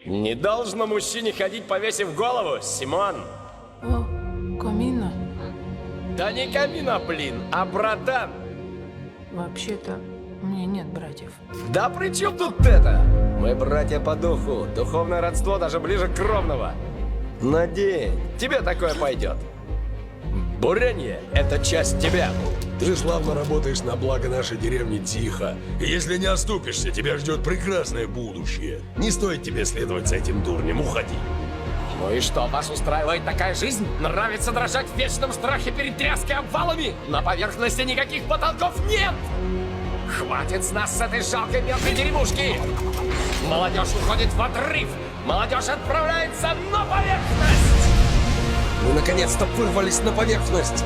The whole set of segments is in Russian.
Не должно мужчине ходить, повесив голову, Симон. О, Камина. Да не Камина, блин, а братан. Вообще-то, у меня нет братьев. Да при чем тут это? Мы братья по духу, духовное родство даже ближе кровного. Надень, тебе такое пойдет. Буренье – это часть тебя. Ты славно работаешь на благо нашей деревни Тихо. И если не оступишься, тебя ждет прекрасное будущее. Не стоит тебе следовать за этим дурнем, уходи. Ну и что, вас устраивает такая жизнь? Нравится дрожать в вечном страхе перед тряской обвалами? На поверхности никаких потолков нет! Хватит с нас с этой жалкой мелкой деревушки! Молодежь уходит в отрыв! Молодежь отправляется на поверхность! Мы наконец-то вырвались на поверхность!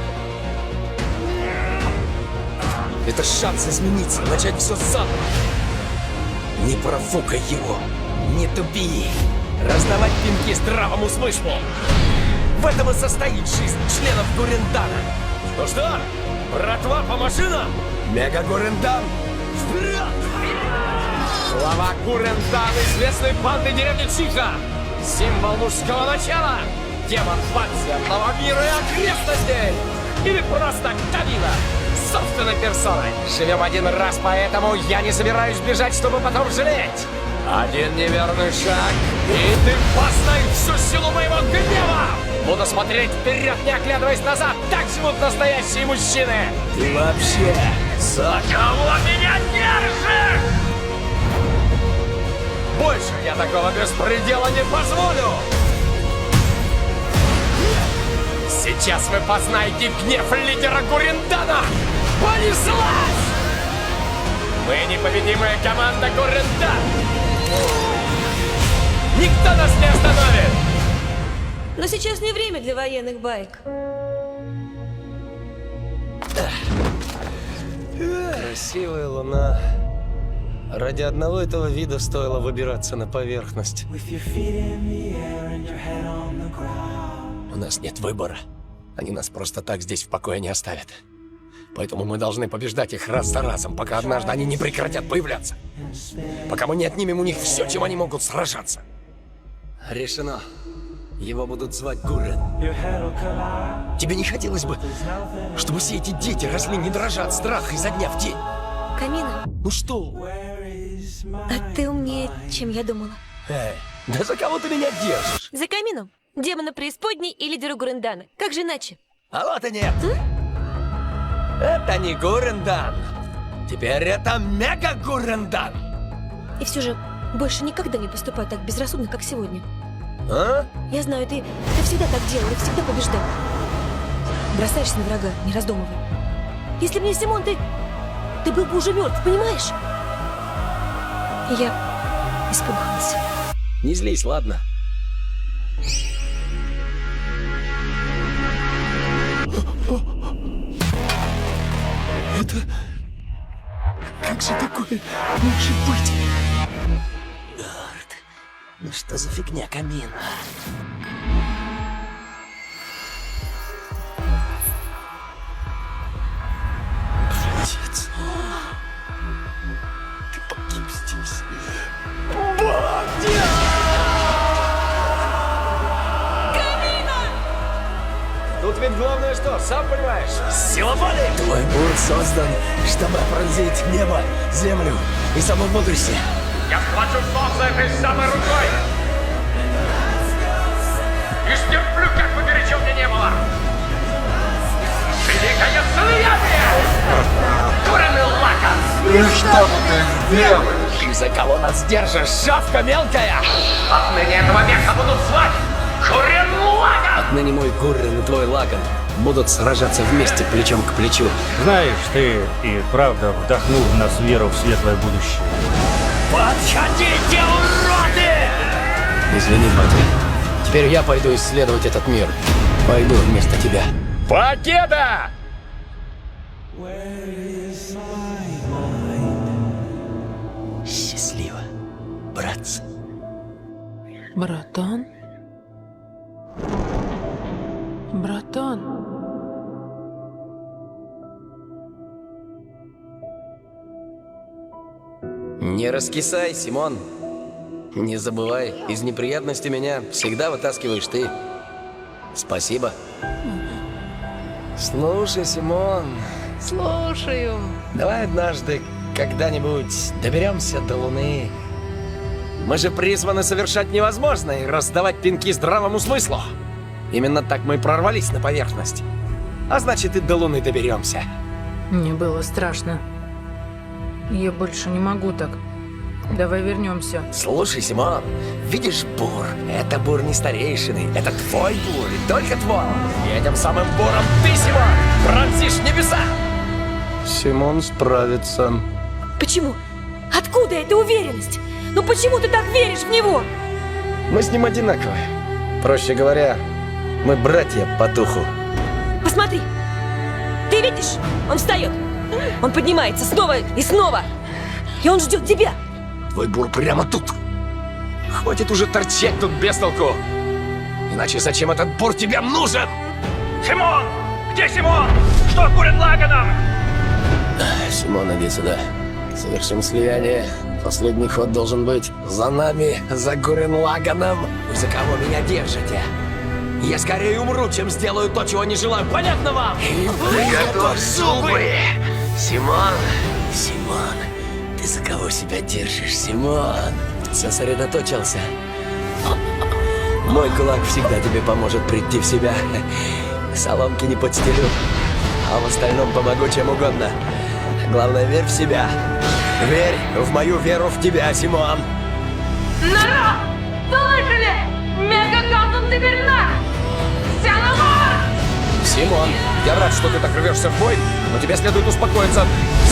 Это шанс измениться, начать все заново! Не профукай его! Не тупи! Раздавать пинки здравому смыслу! В этом и состоит жизнь членов Гурендана! Ну что, братва по машинам? Мега Гурендан, вперед! Глава Гурендан, известной банды деревни Тихо! Символ мужского начала! Демон подземного мира и окрестностей! Или просто Камина! Собственной персоной! Живем один раз, поэтому я не собираюсь бежать, чтобы потом жалеть! Один неверный шаг, и ты познаешь всю силу моего гнева! Буду смотреть вперед, не оглядываясь назад! Так живут настоящие мужчины! Ты вообще за кого меня держишь? Больше я такого беспредела не позволю! Сейчас вы познаете гнев лидера Гурендана! Понеслась! Мы непобедимая команда Гурендан! Никто нас не остановит! Но сейчас не время для военных баек. Красивая луна. Ради одного этого вида стоило выбираться на поверхность. У нас нет выбора. Они нас просто так здесь в покое не оставят. Поэтому мы должны побеждать их раз за разом, пока однажды они не прекратят появляться. Пока мы не отнимем у них все, чем они могут сражаться. Решено. Его будут звать Гурен. Тебе не хотелось бы, чтобы все эти дети росли не дрожа от страха изо дня в день? Камина, Ну что? а ты умнее, чем я думала. Эй, да за кого ты меня держишь? За Камину, демона преисподней и лидера Гурендана. Как же иначе? А вот и нет. Это не Гурендан. Теперь это Мега Гурендан. И все же больше никогда не поступай так безрассудно, как сегодня. А? Я знаю, ты всегда так делал и всегда побеждал. Бросаешься на врага, не раздумывая. Если бы не Симон, ты был бы уже мертв, понимаешь? И я испугалась. Не злись, ладно? Это... Как же такое может быть? Гард, ну что за фигня, Камин? Братец. Ты погиб здесь. Тут ведь главное что, сам понимаешь? Сила воли! Твой бур создан, чтобы пронзить небо, землю и само будущее. Я схвачу солнце этой самой рукой! И стерплю, как бы горячо мне не было! Великое слияние! Куриный лаком! И что ты делаешь? Ты за кого нас держишь, шавка мелкая? Отныне этого века будут звать Курен-Лаган! Отныне мой Гуррен и твой Лаган будут сражаться вместе плечом к плечу. Знаешь, ты и правда вдохнул в нас веру в светлое будущее. Подходите, уроды! Извини, парень. Теперь я пойду исследовать этот мир. Пойду вместо тебя. Покеда! Счастливо, братцы. Братан? Братан? Не раскисай, Симон. Не забывай, из неприятностей меня всегда вытаскиваешь ты. Спасибо. Слушай, Симон, Слушаю. давай однажды когда-нибудь доберемся до Луны. Мы же призваны совершать невозможное и раздавать пинки здравому смыслу. Именно так мы и прорвались на поверхность. А значит, и до Луны доберемся. Мне было страшно. Я больше не могу так. Давай вернемся. Слушай, Симон, видишь бур? Это бур не старейшины, это твой бур, и только твой. И этим самым буром ты, Симон, пронзишь небеса. Симон справится. Почему? Откуда эта уверенность? Ну почему ты так веришь в него? Мы с ним одинаковые. Проще говоря, мы братья по духу. Посмотри. Ты видишь? Он встает. Он поднимается снова и снова. И он ждет тебя. Твой бур прямо тут. Хватит уже торчать тут без толку. Иначе зачем этот бур тебе нужен? Симон! Где Симон? Что с Гурен Лаганом? Симон, иди сюда. Совершим слияние. Последний ход должен быть за нами, за Гурен Лаганом. Вы за кого меня держите? Я скорее умру, чем сделаю то, чего не желаю. Понятно вам? И приготовь зубы! Симон, Симон, ты за кого себя держишь, Симон? Сосредоточился. Мой кулак всегда тебе поможет прийти в себя. Соломки не подстелю, а в остальном помогу чем угодно. Главное, верь в себя. Верь в мою веру в тебя, Симон. Народ! Слышали? Мегакаузен теперь наш! Вся на марш! Симон, я рад, что ты так рвешься в бой, но тебе следует успокоиться.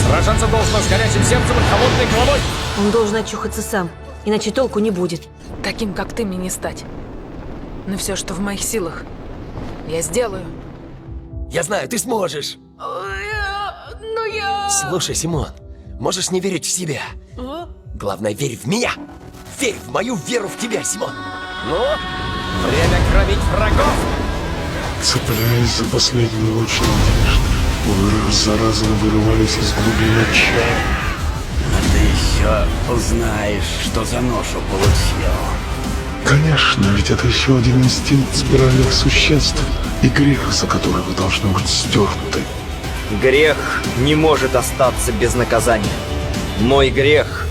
Сражаться должно с горячим сердцем и холодной головой. Он должен очухаться сам, иначе толку не будет. Таким, как ты, мне не стать. Но все, что в моих силах, я сделаю. Я знаю, ты сможешь. Но я... Слушай, Симон, можешь не верить в себя. Главное, верь в меня. Верь в мою веру в тебя, Симон. Ну, время кровить врагов. Цепляясь за последнюю луч надежды, вы раз за разом вырывались из глубин отчаяния. А ты еще узнаешь, что за ношу получил. Конечно, ведь это еще один инстинкт спиральных существ и грех, за который вы должны быть стерты. Грех не может остаться без наказания. Мой грех.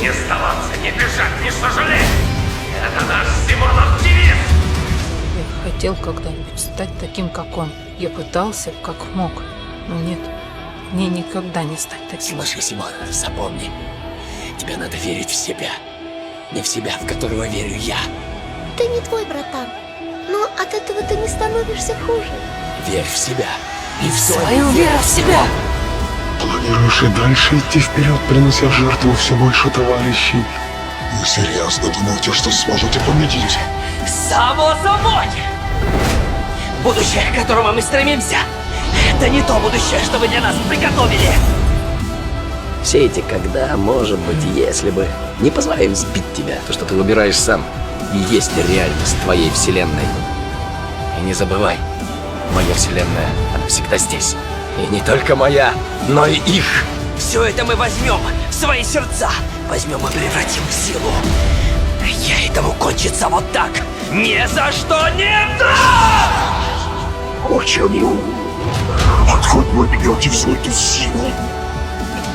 Не сдаваться, не бежать, не сожалеть! Это наш Симонов девиз! Я хотел когда-нибудь стать таким, как он. Я пытался, как мог. Но нет, мне никогда не стать таким. Слушай, Симон, запомни. Тебе надо верить в себя. Не в себя, в которого верю я. Ты не твой братан, но от этого ты не становишься хуже. Верь в себя. И в Свою веру в себя! Планируешь и дальше идти вперед, принося в жертву все больше товарищей? Вы серьезно думаете, что сможете победить? Само собой! Будущее, к которому мы стремимся, это не то будущее, что вы для нас приготовили. Все эти «когда», «может быть», «если бы» не позволяют сбить тебя. То, что ты выбираешь сам, и есть реальность твоей вселенной. И не забывай, моя вселенная, она всегда здесь. И не только моя, но и их. Все это мы возьмем в свои сердца. Возьмем и превратим в силу. Я этому кончится вот так. Ни за что не дам! Почему? Откуда вы берете всю эту силу?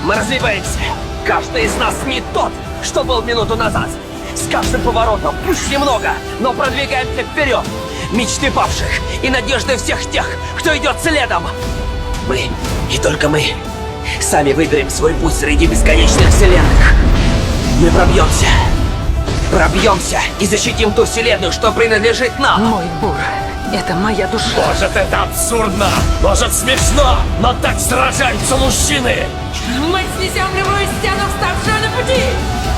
Мы развиваемся. Каждый из нас не тот, что был минуту назад. С каждым поворотом, пусть немного, но продвигаемся вперед. Мечты павших и надежды всех тех, кто идет следом. Мы, и только мы, сами выберем свой путь среди бесконечных вселенных. Мы пробьемся. Пробьемся и защитим ту вселенную, что принадлежит нам. Мой бур, это моя душа. Может, это абсурдно, может, смешно, но так сражаются мужчины! Мы снесем любую стену, вставшую на пути!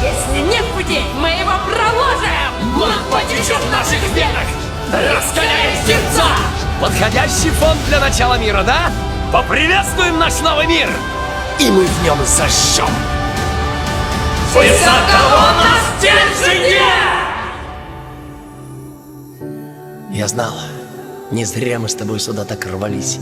Если нет пути, мы его проложим! Маг потечет в наших венах, раскаляя сердца! Подходящий фон для начала мира, да? Поприветствуем наш новый мир! И мы в нем зажжем. Вы за кого нас держите? Я знал, не зря мы с тобой сюда так рвались.